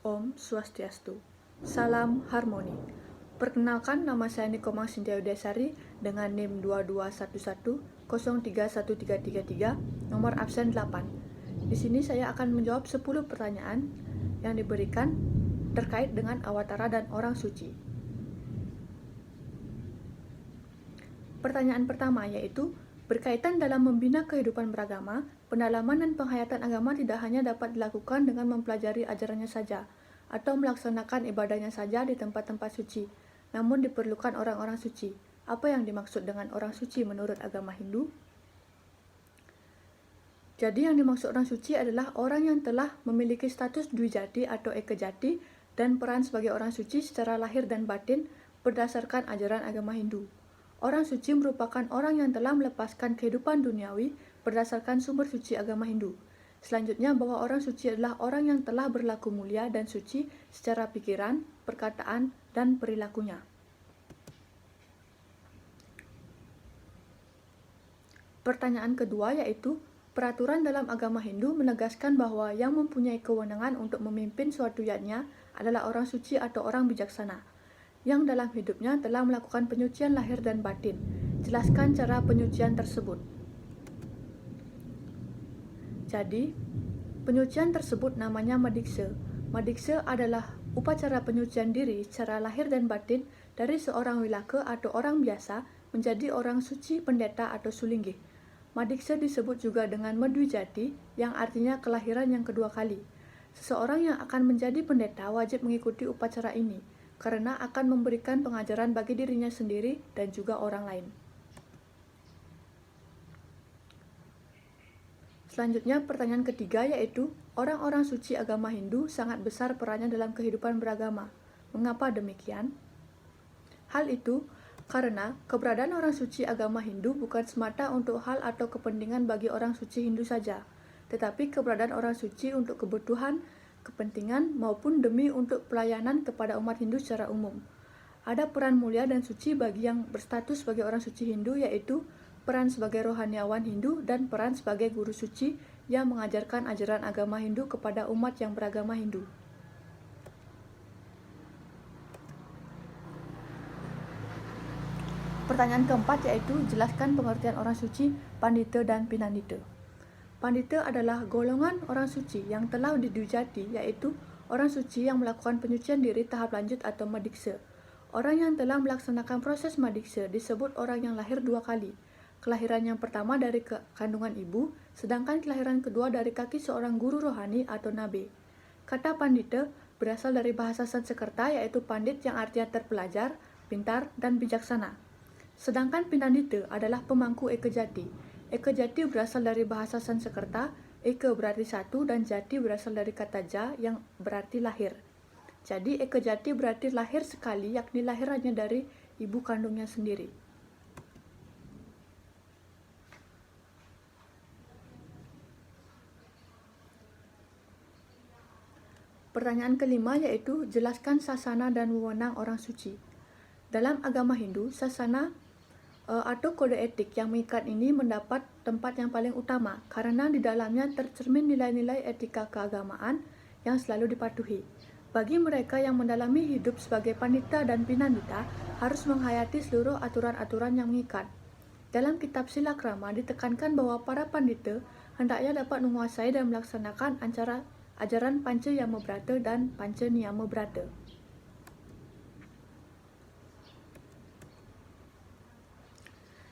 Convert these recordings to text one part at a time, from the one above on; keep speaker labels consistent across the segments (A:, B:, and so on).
A: Om Swastiastu. Salam harmoni. Perkenalkan, nama saya Nikomang Cynthia Udesari dengan NIM 2211031333, nomor absen 8. Di sini saya akan menjawab 10 pertanyaan yang diberikan terkait dengan Awatara dan orang suci. Pertanyaan pertama yaitu, berkaitan dalam membina kehidupan beragama, pendalaman dan penghayatan agama tidak hanya dapat dilakukan dengan mempelajari ajarannya saja, atau melaksanakan ibadahnya saja di tempat-tempat suci, namun diperlukan orang-orang suci. Apa yang dimaksud dengan orang suci menurut agama Hindu? Jadi yang dimaksud orang suci adalah orang yang telah memiliki status Dwijati atau Ekajati dan peran sebagai orang suci secara lahir dan batin berdasarkan ajaran agama Hindu. Orang suci merupakan orang yang telah melepaskan kehidupan duniawi berdasarkan sumber suci agama Hindu. Selanjutnya, bahwa orang suci adalah orang yang telah berlaku mulia dan suci secara pikiran, perkataan, dan perilakunya. Pertanyaan kedua yaitu, peraturan dalam agama Hindu menegaskan bahwa yang mempunyai kewenangan untuk memimpin suatu yajna adalah orang suci atau orang bijaksana, yang dalam hidupnya telah melakukan penyucian lahir dan batin. Jelaskan cara penyucian tersebut. Jadi, penyucian tersebut namanya madiksa. Madiksa adalah upacara penyucian diri secara lahir dan batin dari seorang wilaka atau orang biasa menjadi orang suci, pendeta atau sulinggih. Madiksa disebut juga dengan Madwijati, yang artinya kelahiran yang kedua kali. Seseorang yang akan menjadi pendeta wajib mengikuti upacara ini, karena akan memberikan pengajaran bagi dirinya sendiri dan juga orang lain. Selanjutnya, pertanyaan ketiga yaitu, orang-orang suci agama Hindu sangat besar perannya dalam kehidupan beragama. Mengapa demikian? Hal itu karena keberadaan orang suci agama Hindu bukan semata untuk hal atau kepentingan bagi orang suci Hindu saja, tetapi keberadaan orang suci untuk kebutuhan, kepentingan, maupun demi untuk pelayanan kepada umat Hindu secara umum. Ada peran mulia dan suci bagi yang berstatus sebagai orang suci Hindu, yaitu peran sebagai rohaniawan Hindu dan peran sebagai guru suci yang mengajarkan ajaran agama Hindu kepada umat yang beragama Hindu. Pertanyaan keempat yaitu, jelaskan pengertian orang suci, pandita dan pinandita. Pandita adalah golongan orang suci yang telah didwijati, yaitu orang suci yang melakukan penyucian diri tahap lanjut atau madiksa. Orang yang telah melaksanakan proses madiksa disebut orang yang lahir dua kali. Kelahiran yang pertama dari kandungan ibu, sedangkan kelahiran kedua dari kaki seorang guru rohani atau nabi. Kata pandita berasal dari bahasa Sanskerta, yaitu pandit yang artinya terpelajar, pintar, dan bijaksana. Sedangkan pinandita adalah pemangku ekajati. Ekajati berasal dari bahasa Sanskerta, eka berarti satu dan jati berasal dari kata ja yang berarti lahir. Jadi ekajati berarti lahir sekali, yakni lahir hanya dari ibu kandungnya sendiri. Pertanyaan kelima yaitu, jelaskan sasana dan wewenang orang suci. Dalam agama Hindu, sasana atau kode etik yang mengikat ini mendapat tempat yang paling utama karena di dalamnya tercermin nilai-nilai etika keagamaan yang selalu dipatuhi. Bagi mereka yang mendalami hidup sebagai pandita dan pinandita, harus menghayati seluruh aturan-aturan yang mengikat. Dalam kitab Silakrama ditekankan bahwa para pandita hendaknya dapat menguasai dan melaksanakan ajaran Panca Yama Brata dan Panca Niyama Brata.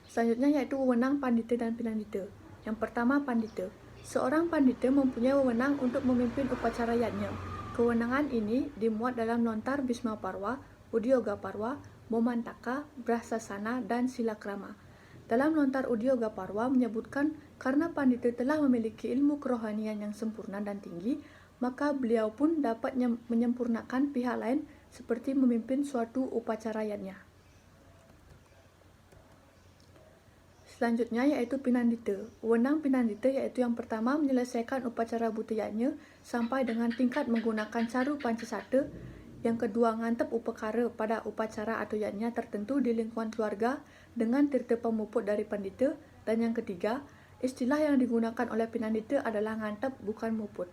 A: Selanjutnya yaitu wewenang pandita dan pinandita. Yang pertama, pandita. Seorang pandita mempunyai wewenang untuk memimpin upacara yajna. Kewenangan ini dimuat dalam lontar Bhisma Parwa, Udyoga Parwa, Momantaka, Brahsasana, dan Silakrama. Dalam lontar Udyoga Parwa menyebutkan karena pandita telah memiliki ilmu kerohanian yang sempurna dan tinggi, maka beliau pun dapat menyempurnakan pihak lain seperti memimpin suatu upacara yajna. Selanjutnya yaitu pinandita. Wewenang pinandita yaitu yang pertama menyelesaikan upacara buta yajna sampai dengan tingkat menggunakan caru pancasata. Yang kedua, ngantep upakara pada upacara atau yajna tertentu di lingkungan keluarga dengan tirta pemuput dari pandita. Dan yang ketiga, istilah yang digunakan oleh pinandita adalah ngantep bukan muput.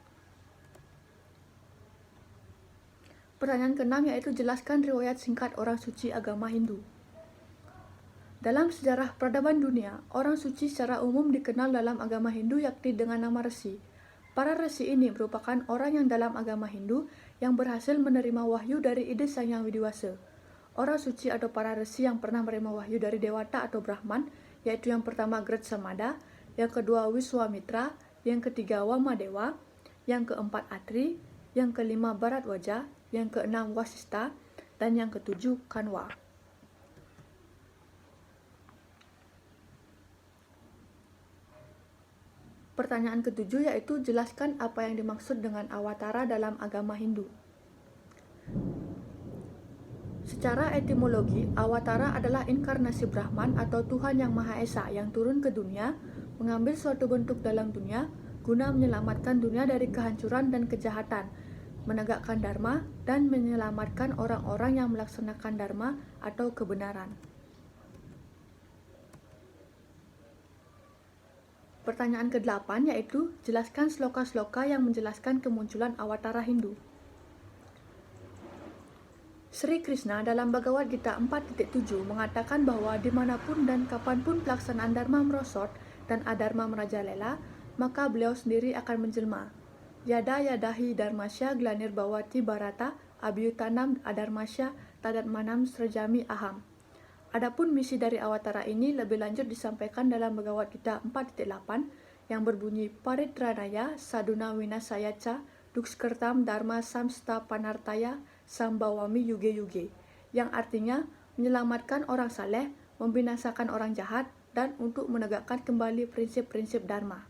A: Pertanyaan keenam yaitu jelaskan riwayat singkat orang suci agama Hindu. Dalam sejarah peradaban dunia, orang suci secara umum dikenal dalam agama Hindu yakni dengan nama resi. Para resi ini merupakan orang yang dalam agama Hindu yang berhasil menerima wahyu dari ide Sang Yang Widiwasa. Orang suci atau para resi yang pernah menerima wahyu dari Dewata atau Brahman, yaitu yang pertama Gretsamada, yang kedua Wiswamitra, yang ketiga Wamadewa, yang keempat Atri, yang kelima Bharadwaja, yang keenam Wasista, dan yang ketujuh Kanwa. Pertanyaan ketujuh yaitu jelaskan apa yang dimaksud dengan awatara dalam agama Hindu. Secara etimologi, awatara adalah inkarnasi Brahman atau Tuhan Yang Maha Esa yang turun ke dunia, mengambil suatu bentuk dalam dunia, guna menyelamatkan dunia dari kehancuran dan kejahatan, menegakkan dharma, dan menyelamatkan orang-orang yang melaksanakan dharma atau kebenaran. Pertanyaan ke-8 yaitu jelaskan sloka-sloka yang menjelaskan kemunculan awatara Hindu. Sri Krishna dalam Bhagavad Gita 4.7 mengatakan bahwa dimanapun dan kapanpun pelaksanaan dharma merosot dan adharma merajalela, maka beliau sendiri akan menjelma. Yada yadahi dharmasya glanir bawati bharata abhyutanam adharmasya tadatmanam srajami aham. Adapun misi dari awatara ini lebih lanjut disampaikan dalam Bhagavad Gita 4.8 yang berbunyi Paritranaya saduna winasayaca dukskertam dharma samsta panartaya sambawami yuge yuge, yang artinya menyelamatkan orang saleh, membinasakan orang jahat, dan untuk menegakkan kembali prinsip-prinsip dharma.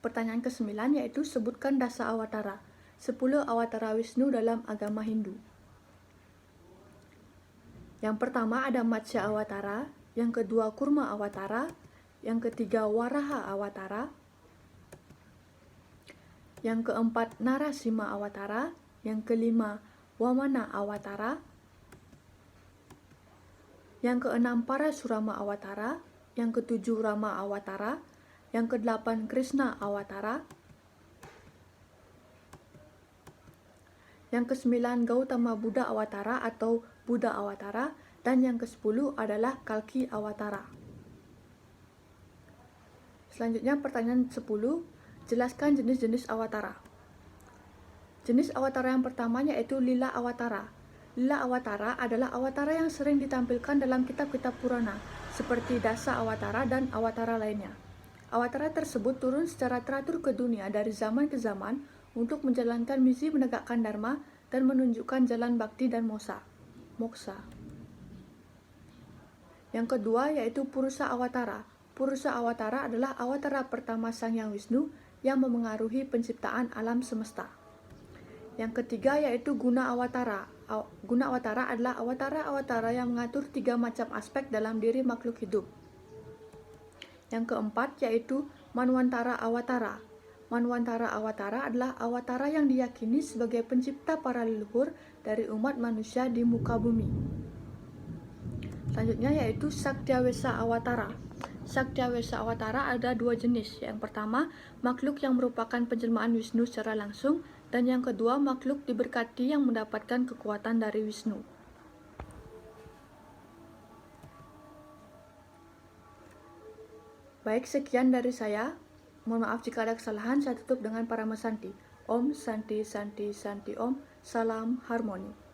A: Pertanyaan ke-9 yaitu sebutkan dasa awatara, 10 awatara Wisnu dalam agama Hindu. Yang pertama ada Matsya Awatara, yang kedua Kurma Awatara, yang ketiga Waraha Awatara, yang keempat Narasima Awatara, yang kelima Wamana Awatara, yang keenam Parasurama Awatara, yang ketujuh Rama Awatara, yang kedelapan Krishna Awatara, yang kesembilan Gautama Buddha Awatara atau Buddha Awatara, dan yang ke-10 adalah Kalki Awatara. Selanjutnya pertanyaan 10, jelaskan jenis-jenis awatara. Jenis awatara yang pertama yaitu Lila Awatara. Lila Awatara adalah awatara yang sering ditampilkan dalam kitab-kitab Purana, seperti Dasa Awatara dan awatara lainnya. Awatara tersebut turun secara teratur ke dunia dari zaman ke zaman untuk menjalankan misi menegakkan dharma dan menunjukkan jalan bakti dan moksa. Yang kedua yaitu Purusa Awatara. Purusa Awatara adalah awatara pertama Sang Yang Wisnu yang memengaruhi penciptaan alam semesta. Yang ketiga yaitu Guna Awatara. Guna Awatara adalah awatara-awatara yang mengatur 3 macam aspek dalam diri makhluk hidup. Yang keempat yaitu Manwantara Awatara. Manwantara Awatara adalah awatara yang diyakini sebagai pencipta para leluhur dari umat manusia di muka bumi. Selanjutnya yaitu Saktyawesa Awatara. Saktyawesa Awatara ada 2 jenis. Yang pertama, makhluk yang merupakan penjelmaan Wisnu secara langsung, dan yang kedua, makhluk diberkati yang mendapatkan kekuatan dari Wisnu. Baik, sekian dari saya. Mohon maaf jika ada kesalahan. Saya tutup dengan Paramasanti. Om Santi Santi Santi Om. Salam Harmoni.